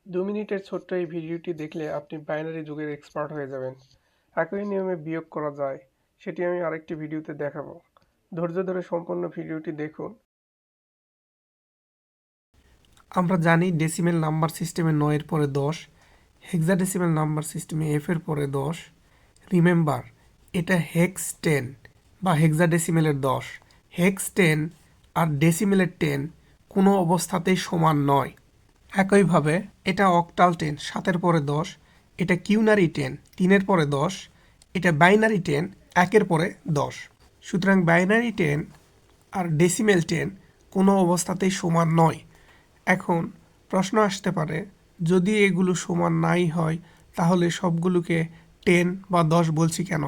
2 মিনিটের ছোট্ট এই ভিডিওটি দেখলে আপনি বাইনারি যুগের এক্সপার্ট হয়ে যাবেন। একই নিয়মে বিয়োগ করা যায়, সেটি আমি আরেকটি ভিডিওতে দেখাবো। ধৈর্য ধরে সম্পূর্ণ ভিডিওটি দেখুন। আমরা জানি ডেসিমেল নাম্বার সিস্টেমে 9 এর পরে 10, হেক্সাডেসিমেল নাম্বার সিস্টেমে f এর পরে 10। রিমেম্বার, এটা হেক্স 10 বা হেক্সাডেসিমেলের 10। হেক্স 10 আর ডেসিমেলের 10 কোনো অবস্থাতেই সমান নয়। একইভাবে এটা অক্টাল 10, 7 পরে 10। এটা কিউনারি 10, 3 পরে 10। এটা বাইনারি 10, 1 পরে 10। সুতরাং বাইনারি 10 আর ডেসিমেল 10 কোনো অবস্থাতেই সমান নয়। এখন প্রশ্ন আসতে পারে, যদি এগুলো সমান নাই হয় তাহলে সবগুলোকে 10 বা 10 বলছি কেন?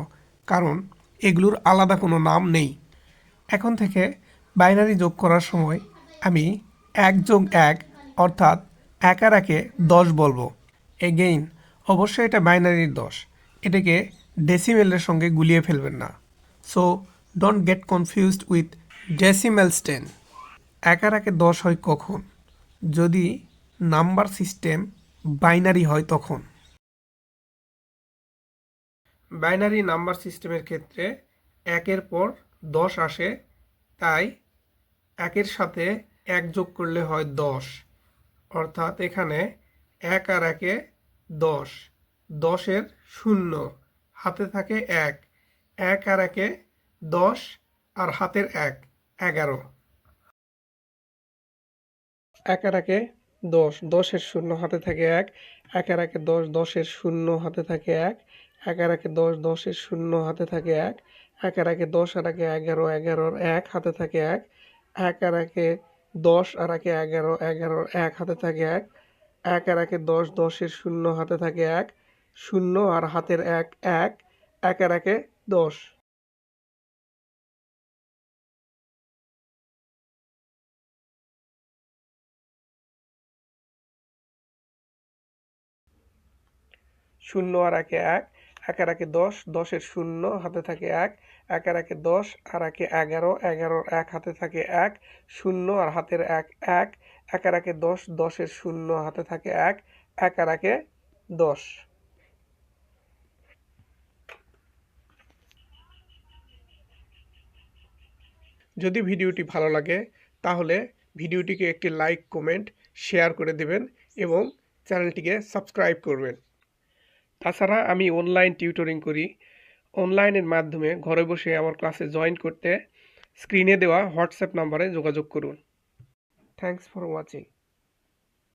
কারণ এগুলোর আলাদা কোনো নাম নেই। এখন থেকে বাইনারি যোগ করার সময় আমি 1+1 অর্থাৎ 1 আর 1-এ 10 বলবো। এগেইন অবশ্যই এটা বাইনারির 10, এটাকে ডেসিমেলের সঙ্গে গুলিয়ে ফেলবেন না। So don't get confused with decimals 10। 1 আর 1-এ 10 হয় কখন? যদি নাম্বার সিস্টেম বাইনারি হয় তখন। বাইনারি নাম্বার সিস্টেমের ক্ষেত্রে 1-এর পর 10 আসে, তাই 1-এর সাথে 1 যোগ করলে হয় 10। অর্থাৎ এখানে 1 আর 1-এ 10, 10-এর 0, হাতে থাকে 1, 1 আর 1-এ 10 আর হাতের 1, 11। 1 আর 1-এ 10, 10-এর 0, হাতে থাকে 1, 1 আর 1-এ 10, 10-এর 0, হাতে থাকে 1, 1 আর 1-এ 10, 10-এর 0, হাতে থাকে 1, 1 আর 1-এ 10 আর 1-এ 11, 11-র 1, হাতে থাকে 1, 1 আর 1-এ 10 আর 1-এ 11, 11-র 1, হাতে থাকে 1, 1 আর 1-এ 10, 10-এর 0, হাতে থাকে 1, 0 আর হাতের 1, 1, 1 আর 1-এ 10। শূন্য আর 1-এ 1, 1 আর 1-এ 10, 10-এর 0, হাতে থাকে 1, 1 আর 1-এ 10 আর 1-এ 11, 11-র 1, হাতে থাকে 1, 0 আর হাতের 1, 1, 1 আর 1-এ 10, 10-এর 0, হাতে থাকে 1, 1 আর 1-এ 10। যদি ভিডিওটি ভালো লাগে তাহলে ভিডিওটিকে একটি লাইক, কমেন্ট, শেয়ার করে দেবেন এবং চ্যানেলটিকে সাবস্ক্রাইব করবেন। তাছাড়া আমি অনলাইন টিউটরিং করি। অনলাইনের মাধ্যমে ঘরে বসে আমার ক্লাসে জয়েন করতে স্ক্রিনে দেওয়া হোয়াটসঅ্যাপ নাম্বারে যোগাযোগ করুন। Thanks for watching.